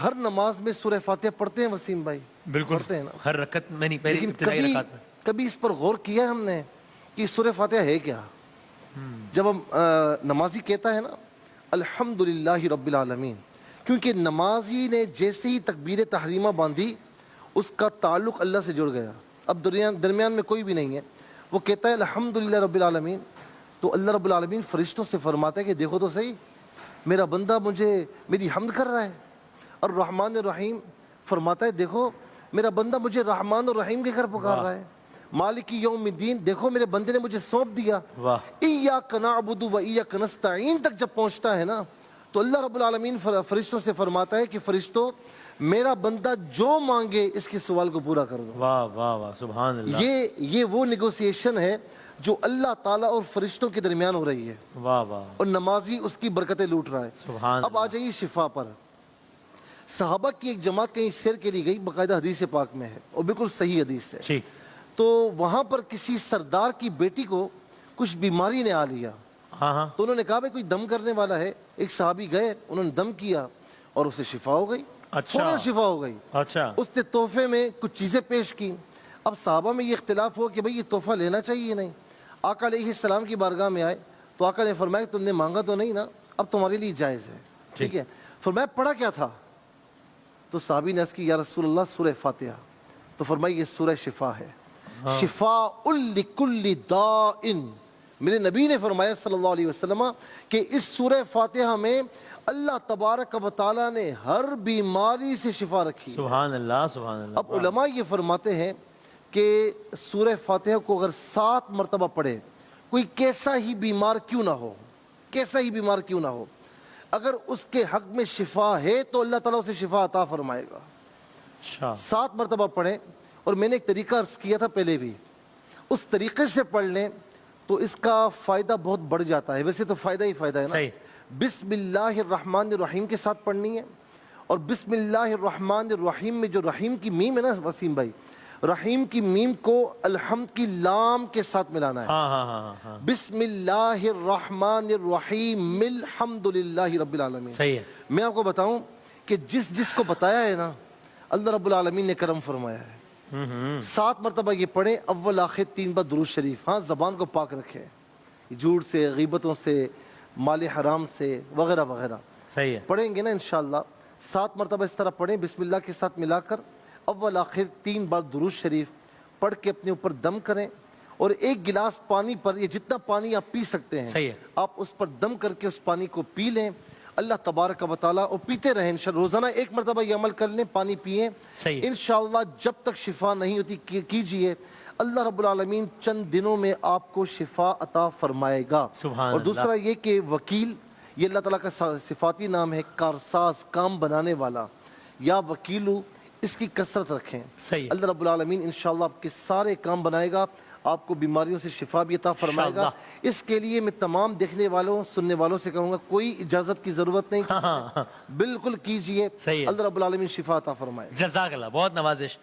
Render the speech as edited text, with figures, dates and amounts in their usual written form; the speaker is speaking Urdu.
ہر نماز میں سورہ فاتحہ پڑھتے ہیں وسیم بھائی؟ بالکل پڑھتے ہیں نا؟ ہر رکعت میں نہیں، پہلی لیکن ابتدائی رکعت میں. کبھی اس پر غور کیا ہم نے کہ سورہ فاتحہ ہے کیا؟ جب ہم نمازی کہتا ہے نا الحمدللہ رب العالمین، کیونکہ نمازی نے جیسے ہی تکبیر تحریمہ باندھی اس کا تعلق اللہ سے جڑ گیا، اب درمیان میں کوئی بھی نہیں ہے. وہ کہتا ہے الحمدللہ رب العالمین، تو اللہ رب العالمین فرشتوں سے فرماتا ہے کہ دیکھو تو صحیح، میرا بندہ مجھے میری حمد کر رہا ہے. اور رحمان الرحیم فرماتا ہے دیکھو میرا بندہ مجھے رحمان الرحیم کے گھر پکار رہا ہے. مالک یوم الدین، دیکھو میرے بندے نے مجھے سونپ دیا. ایاک نعبد و ایاک نستعین تک جب پہنچتا ہے نا تو اللہ رب العالمین فرشتوں سے فرماتا ہے کہ فرشتوں میرا بندہ جو مانگے اس کے سوال کو پورا کر دو. واہ واہ واہ سبحان اللہ. یہ وہ نیگوسیشن ہے جو اللہ تعالیٰ اور فرشتوں کے درمیان ہو رہی ہے. واہ واہ. اور نمازی اس کی برکتیں لوٹ رہا ہے. سبحان اب آ جائیے شفا پر. صحابہ کی ایک جماعت کہیں سیر کے لیے گئی، باقاعدہ حدیث پاک میں ہے اور بالکل صحیح حدیث ہے. ٹھیک. تو وہاں پر کسی سردار کی بیٹی کو کچھ بیماری نے آ لیا. ہاں ہاں. تو انہوں نے کہا بھائی کوئی دم کرنے والا ہے. ایک صحابی گئے، انہوں نے دم کیا اور اسے شفا ہو گئی. فوراً شفا ہو گئی. اچھا. اس نے تحفے میں کچھ چیزیں پیش کی. اب صحابہ میں یہ اختلاف ہوا کہ بھئی یہ تحفہ لینا چاہیے نہیں. آقا علیہ السلام کی بارگاہ میں آئے تو آقا نے فرمایا تم نے مانگا تو نہیں نا، اب تمہارے لیے جائز ہے. ٹھیک ہے. فرمایا پڑھا کیا تھا؟ تو صحابی نے عرض کی یا رسول اللہ سورہ فاتحہ. تو فرمایا یہ سورہ شفا ہے. شفاء لکل داء. میرے نبی نے فرمایا صلی اللہ علیہ وسلم کہ اس سورہ فاتحہ میں اللہ تبارک و تعالیٰ نے ہر بیماری سے شفا رکھی. سبحان اللہ سبحان اللہ. اب علماء یہ فرماتے ہیں کہ سورہ فاتحہ کو اگر 7 مرتبہ پڑھے، کوئی کیسا ہی بیمار کیوں نہ ہو، کیسا ہی بیمار کیوں نہ ہو، اگر اس کے حق میں شفا ہے تو اللہ تعالیٰ اسے شفا عطا فرمائے گا. 7 مرتبہ پڑھیں. اور میں نے ایک طریقہ عرض کیا تھا پہلے بھی، اس طریقے سے پڑھ لیں تو اس کا فائدہ بہت بڑھ جاتا ہے. ویسے تو فائدہ ہی فائدہ ہے نا. بسم اللہ الرحمن الرحیم کے ساتھ پڑھنی ہے. اور بسم اللہ الرحمن الرحیم میں جو رحیم کی میم ہے نا وسیم بھائی، رحیم کی میم کو الحمد کی لام کے ساتھ ملانا ہے. بسم اللہ الرحمن الرحیم الحمدللہ رب العالمین. صحیح ہے. میں آپ کو بتاؤں کہ جس کو بتایا ہے نا اللہ رب العالمین نے کرم فرمایا ہے. 7 مرتبہ یہ پڑھیں، اول آخر 3 بار درود شریف. ہاں زبان کو پاک رکھیں جھوٹ سے، غیبتوں سے، مال حرام سے وغیرہ وغیرہ. صحیح ہے. پڑھیں گے نا انشاءاللہ 7 مرتبہ اس طرح پڑھیں بسم اللہ کے ساتھ ملا کر، اول آخر 3 بار درود شریف پڑھ کے اپنے اوپر دم کریں. اور 1 گلاس پانی پر، یہ جتنا پانی آپ پی سکتے ہیں آپ اس پر دم کر کے اس پانی کو پی لیں. اللہ تبارک و تعالیٰ، اور پیتے رہیں انشاءاللہ. روزانہ 1 مرتبہ یہ عمل کر لیں، پانی پئیں انشاءاللہ. جب تک شفا نہیں ہوتی کیجئے، اللہ رب العالمین چند دنوں میں آپ کو شفا عطا فرمائے گا. اور دوسرا یہ کہ وکیل، یہ اللہ تعالیٰ کا صفاتی نام ہے، کارساز، کام بنانے والا. یا وکیلو، اس کی کثرت رکھیں. اللہ رب العالمین انشاءاللہ آپ کے سارے کام بنائے گا، آپ کو بیماریوں سے شفا بھی عطا فرمائے گا. اس کے لیے میں تمام دیکھنے والوں سننے والوں سے کہوں گا کوئی اجازت کی ضرورت نہیں، بالکل کیجئے. اللہ رب العالمین شفا عطا فرمائے. جزاک اللہ، بہت نوازش.